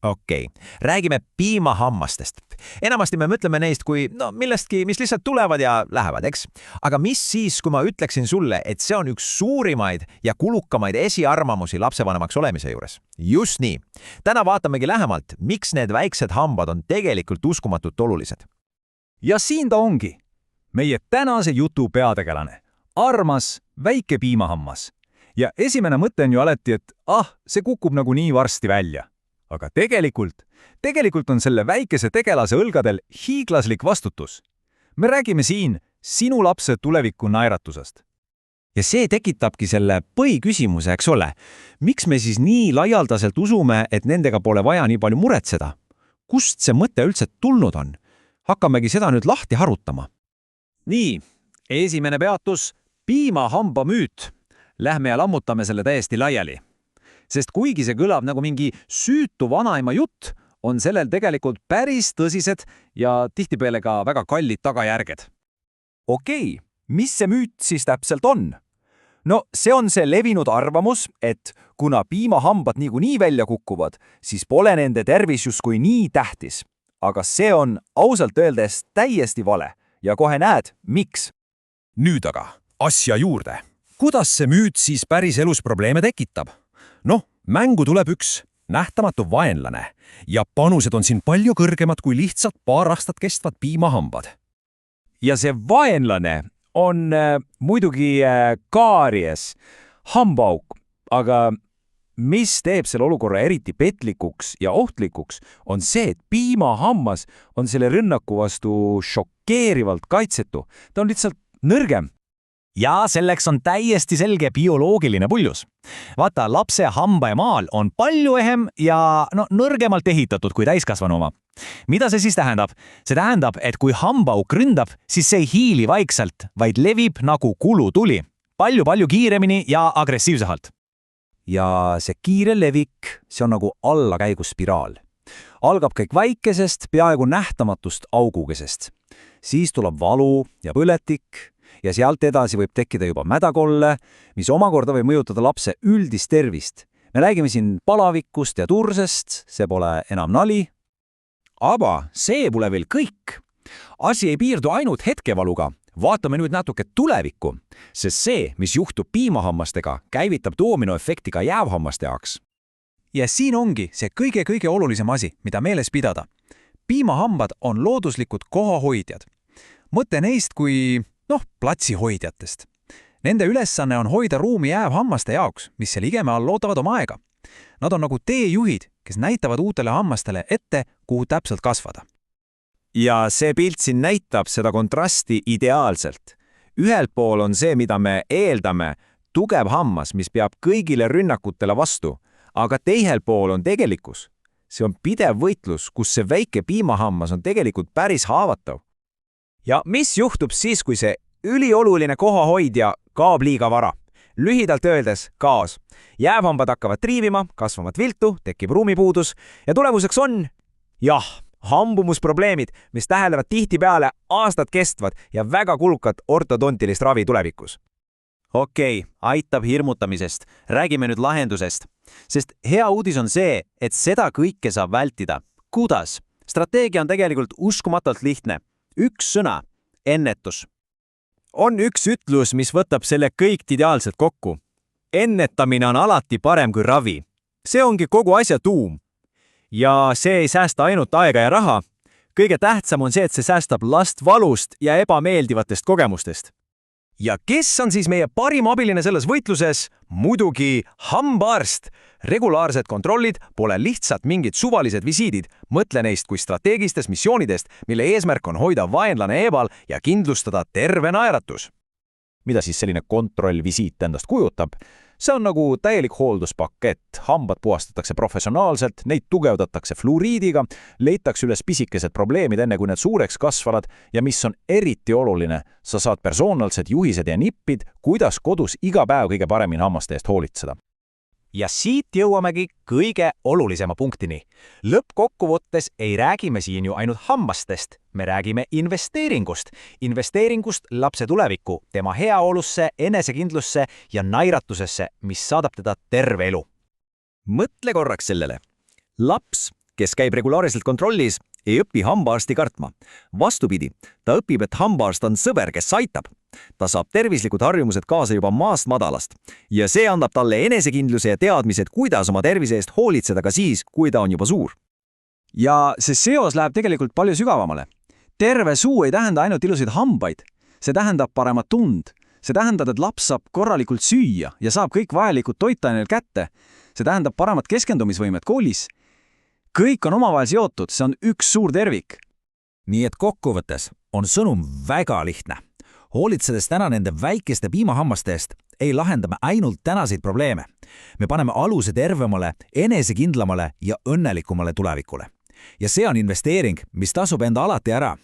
Okei. Räägime piimahammastest. Enamasti me mõtleme neist kui millestki, mis lihtsalt tulevad ja lähevad, eks? Aga mis siis, kui ma ütleksin sulle, et see on üks suurimaid ja kulukamaid esiarvamusi lapsevanemaks olemise juures? Just nii. Täna vaatamegi lähemalt, miks need väiksed hambad on tegelikult uskumatult olulised. Ja siin ta ongi. Meie tänase jutu peategelane. Armas väike piimahammas. Ja esimene mõte on ju alati, et see kukub nagu nii varsti välja. Aga tegelikult on selle väikese tegelase õlgadel hiiglaslik vastutus. Me räägime siin sinu lapse tuleviku naeratusest. Ja see tekitabki selle põhiküsimuse, eks ole. Miks me siis nii laialdaselt usume, et nendega pole vaja nii palju muretseda? Kust see mõte üldse tulnud on? Hakkamegi seda nüüd lahti harutama. Nii, esimene peatus, piimahamba müüt. Lähme ja lammutame selle täiesti laiali. Sest kuigi see kõlab nagu mingi süütu vanaema jutt, on sellel tegelikult päris tõsised ja tihtipeale ka väga kallid tagajärged. Okei, mis see müüt siis täpselt on? No see on see levinud arvamus, et kuna piimahambad niikuinii välja kukuvad, siis pole nende tervis justkui nii tähtis. Aga see on ausalt öeldes täiesti vale. Ja kohe näed, miks? Nüüd aga, asja juurde. Kuidas see müüt siis päris elus probleeme tekitab? Mängu tuleb üks nähtamatu vaenlane ja panused on siin palju kõrgemad kui lihtsalt paar aastat kestvad piimahambad. Ja see vaenlane on muidugi kaaries, hambaauk, aga mis teeb selle olukorra eriti petlikuks ja ohtlikuks, on see, et piimahammas on selle rünnaku vastu šokeerivalt kaitsetu. Ta on lihtsalt nõrgem. Ja selleks on täiesti selge bioloogiline puljus. Vaata, lapse hambaemaal on palju ehem ja nõrgemalt ehitatud kui täiskasvanu oma. Mida see siis tähendab? See tähendab, et kui hambaauk ründab, siis see ei hiili vaikselt, vaid levib nagu kulutuli. Palju kiiremini ja agressiivsemalt. Ja see kiire levik, see on nagu allakäiguspiraal. Algab kõik väikesest, peaaegu nähtamatust augukesest. Siis tuleb valu ja põletik. Ja sealt edasi võib tekkida juba mädakolle, mis omakorda võib mõjutada lapse üldist tervist. Me räägime siin palavikust ja tursest, see pole enam nali. Aga see pole veel kõik. Asi ei piirdu ainult hetkevaluga. Vaatame nüüd natuke tulevikku, sest see, mis juhtub piimahammastega, käivitab doominoefekti ka jäävhammaste jaoks. Ja siin ongi see kõige olulisem asi, mida meeles pidada. Piimahambad on looduslikud kohahoidjad. Mõte neist kui platsihoidjatest. Nende ülesanne on hoida ruumi jäävhammaste jaoks, mis seal igeme all loodavad oma aega. Nad on nagu teejuhid, kes näitavad uutele hammastele ette, kuhu täpselt kasvada. Ja see pilt siin näitab seda kontrasti ideaalselt. Ühelt pool on see, mida me eeldame, tugev hammas, mis peab kõigile rünnakutele vastu, aga teisel pool on tegelikkus. See on pidev võitlus, kus see väike piimahammas on tegelikult päris haavatav. Ja mis juhtub siis, kui see ülioluline kohahoidja kaob liiga vara? Lühidalt öeldes kaos. Jäävhambad hakkavad triivima, kasvavad viltu, tekib ruumipuudus ja tulemuseks on, hambumusprobleemid, mis tähendavad tihtipeale aastad kestvad ja väga kulukat ortodontilist ravi tulevikus. Okei, aitab hirmutamisest. Räägime nüüd lahendusest. Sest hea uudis on see, et seda kõike saab vältida. Kuidas? Strateegia on tegelikult uskumatult lihtne. Üks sõna, ennetus. On üks ütlus, mis võtab selle kõik ideaalselt kokku. Ennetamine on alati parem kui ravi. See ongi kogu asja tuum. Ja see ei säästa ainult aega ja raha. Kõige tähtsam on see, et see säästab last valust ja ebameeldivatest kogemustest. Ja kes on siis meie parim abiline selles võitluses? Muidugi hambaarst. Regulaarsed kontrollid pole lihtsalt mingid suvalised visiidid. Mõtle neist kui strateegistest missioonidest, mille eesmärk on hoida vaenlane eemal ja kindlustada terve naeratus. Mida siis selline kontrollvisiit endast kujutab? See on nagu täielik hoolduspakett. Hambad puhastatakse professionaalselt, neid tugevdatakse fluoriidiga, leitakse üles pisikesed probleemid enne kui need suureks kasvavad ja mis on eriti oluline, sa saad personaalsed juhised ja nippid, kuidas kodus iga päev kõige paremini hammaste eest hoolitseda. Ja siit jõuamegi kõige olulisema punktini. Lõppkokkuvõttes ei räägime siin ju ainult hammastest, me räägime investeeringust. Investeeringust lapse tulevikku, tema heaolusse, enesekindlusse ja nairatusesse, mis saadab teda terve elu. Mõtle korraks sellele. Laps, kes käib regulaarselt kontrollis, ei õpi hambaarsti kartma. Vastupidi, ta õpib, et hambaarst on sõber, kes aitab. Ta saab tervislikud harjumused kaasa juba maast madalast ja see annab talle enesekindluse ja teadmised, kuidas oma tervise eest hoolitseda ka siis, kui ta on juba suur. Ja see seos läheb tegelikult palju sügavamale. Terve suu ei tähenda ainult ilusaid hambaid. See tähendab paremat tund. See tähendab, et laps saab korralikult süüa ja saab kõik vajalikud toitained kätte. See tähendab paremat keskendumisvõimet koolis. Kõik on omavahel seotud, see on üks suur tervik. Nii et kokkuvõttes on sõnum väga lihtne. Hoolitsedes täna nende väikeste piimahammaste eest, ei lahenda me ainult tänaseid probleeme. Me paneme aluse tervemale, enesekindlamale ja õnnelikumale tulevikule. Ja see on investeering, mis tasub enda alati ära.